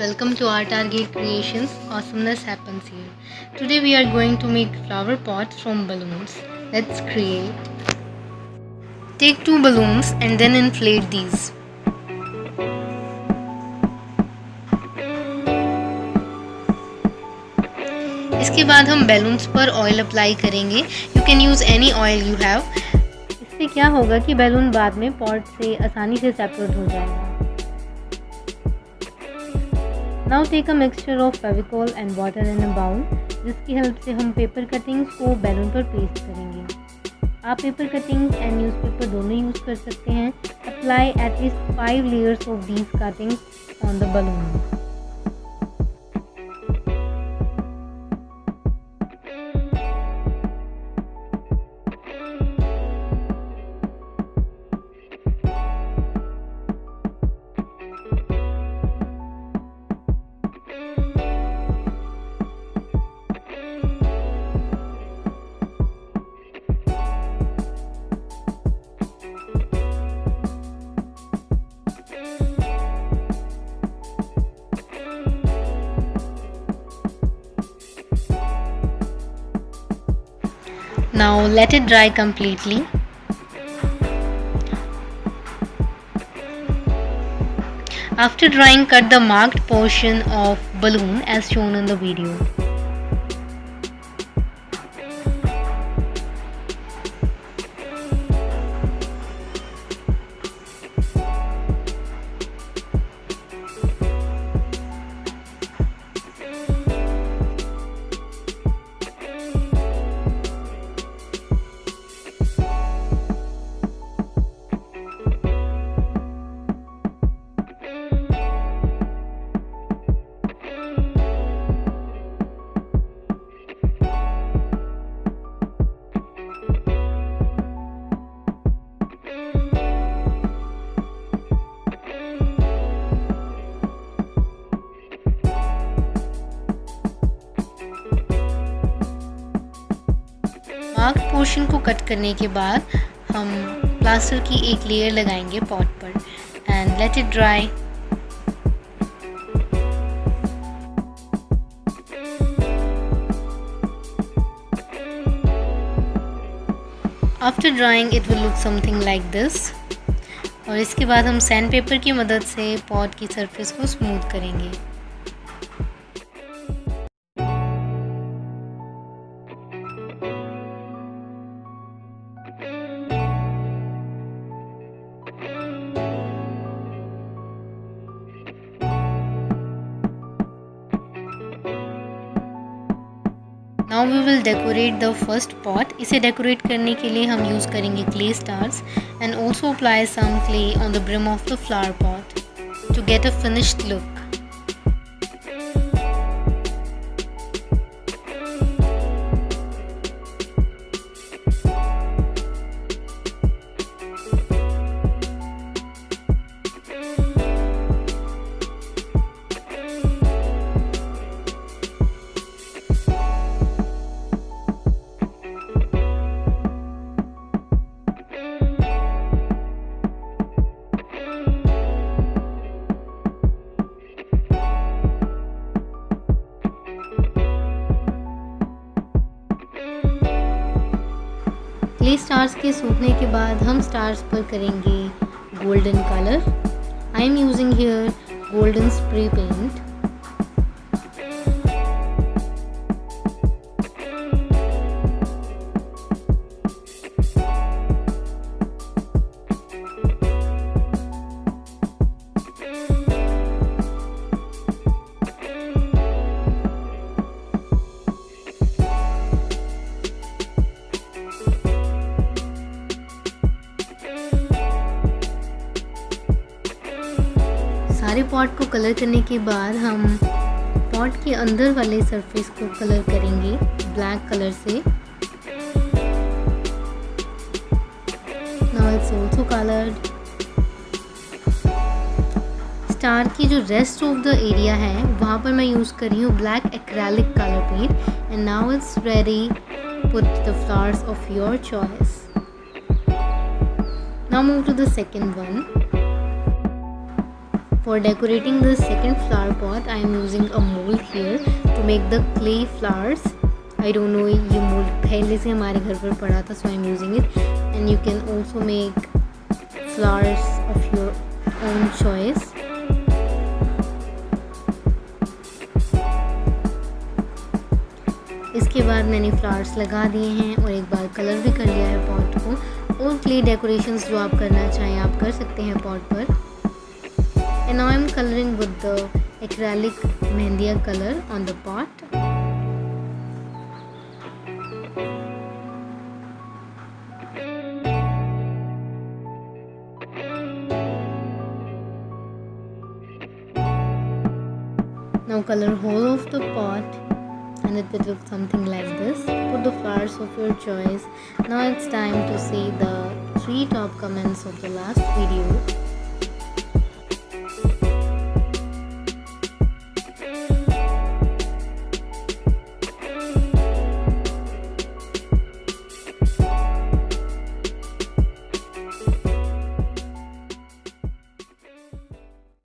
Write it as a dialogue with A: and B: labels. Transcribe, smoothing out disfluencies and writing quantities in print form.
A: welcome to Artarget Creations. Awesomeness happens here. Today we are going to make flower pots from balloons. Let's create. Take two balloons and then inflate these. इसके बाद हम balloons पर oil apply करेंगे. You can use any oil you have. इससे क्या होगा कि balloon बाद में पॉट से आसानी से सेपरेट हो जाएगा. Now take a mixture of Fevicol and water in a bowl, जिसकी हेल्प से हम पेपर कटिंग्स को बैलून पर पेस्ट करेंगे. आप पेपर कटिंग्स एंड न्यूज़पेपर दोनों यूज़ कर सकते हैं. Apply at least 5 layers of these cuttings on the balloon. Now let it dry completely. After drying, cut the marked portion of balloon as shown in the video. Mark portion को cut करने के बाद हम plaster की एक layer लगाएंगे pot पर and let it dry. After drawing it will look something like this. और इसके बाद हम सैंड पेपर की मदद से पॉट की सरफेस को स्मूथ करेंगे. Now we will decorate the first pot. इसे डेकोरेट करने के लिए हम यूज़ करेंगे clay stars and also apply some clay on the brim of the flower pot to get a finished look. Clay stars के सूखने के बाद हम स्टार्स पर करेंगे golden colour. I am using here golden spray paint. सारे pot को colour करने के बाद हम पॉट के अंदर वाले सरफेस को कलर करेंगे ब्लैक कलर से. Now it's also coloured. Star की जो रेस्ट ऑफ द एरिया है वहाँ पर मैं यूज़ कर रही हूँ black acrylic colour paint. And now it's ready. Put the flowers of your choice. Now move to the second one. For decorating the second flower pot, I am using a mold here to make the clay flowers. I don't know, ये mold पहले से हमारे घर पर पड़ा था, so I am using it. And you can also make flowers of your own choice. इसके बाद मैंने फ्लावर्स लगा दिए हैं और एक बार कलर भी कर लिया है पॉट को। और क्ले डेकोरेशंस जो आप करना चाहें आप कर सकते हैं पॉट पर। And now I'm coloring with the acrylic mehendiya color on the pot. Now color whole of the pot and it will look something like this. Put the flowers of your choice. Now it's time to see the 3 top comments of the last video.